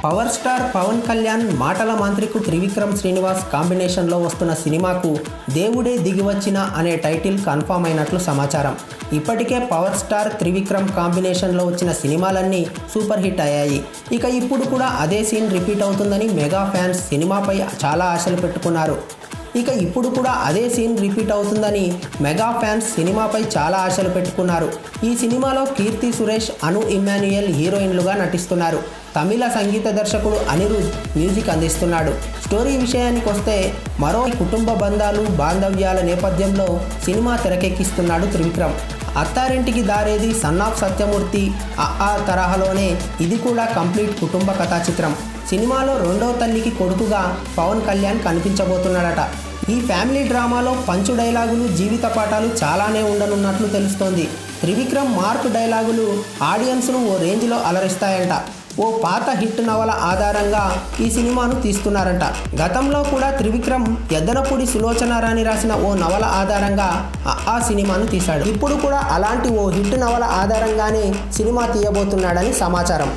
Power star Pawan Kalyan మాటల మాంత్రికుడు త్రివిక్రమ్ శ్రీనివాస్ కాంబినేషన్లో వస్తున్న సినిమాకు దేవుడే దిగివచ్చిన అనే టైటిల్ కన్ఫర్మ్ అయినట్లు సమాచారం. ఇప్పటికే పవర్ స్టార్ త్రివిక్రమ్ కాంబినేషన్లో వచ్చిన సినిమాలన్నీ సూపర్ హిట్ అయ్యాయి. ఇక ఇప్పుడు కూడా అదే సీన్ రిపీట్ అవుతుందని మెగా ఫ్యాన్స్ సినిమాపై చాలా ఆశలు పెట్టుకున్నారు. ఇక ఇప్పుడు కూడా అదే సీన్ రిపీట్ అవుతుందని మెగా ఫ్యాన్స్ సినిమాపై చాలా ఆశలు పెట్టుకున్నారు. ఈ సినిమాలో కీర్తి సురేష్, అను ఇమ్మాన్యుయల్ హీరోయిన్లుగా నటిస్తున్నారు. తమిళ సంగీత దర్శకుడు అనిరుద్ మ్యూజిక్ అందిస్తున్నాడు. స్టోరీ విషయానికి వస్తే మరో కుటుంబ బంధాలు బాంధవ్యాల నేపథ్యంలో cinema తెరకెక్కిస్తున్నాడు Trivikram. Attarintiki Daredi, son of Satyamurthy తరహాలోనే ఇది కూడా కంప్లీట్ కుటుంబ కథా చిత్రం. సినిమాలో రెండో తల్లికి కొడుకుగా పవన్ కళ్యాణ్ కనిపించబోతున్నాడట. ఈ ఫ్యామిలీ డ్రామాలో పంచు డైలాగులు, జీవిత పాఠాలు చాలానే ఉండనున్నట్లు తెలుస్తోంది. త్రివిక్రమ్ మార్క్ డైలాగులు ఆడియన్స్ను ఓ రేంజ్లో అలరిస్తాయంట. ఓ పాత హిట్ నవల ఆధారంగా ఈ సినిమాను తీస్తున్నారంట. గతంలో కూడా త్రివిక్రమ్ ఎద్దనపూడి సులోచనారాణి రాసిన ఓ నవల ఆధారంగా సినిమాను తీశాడు. ఇప్పుడు కూడా అలాంటి ఓ హిట్ నవల ఆధారంగానే సినిమా తీయబోతున్నాడని సమాచారం.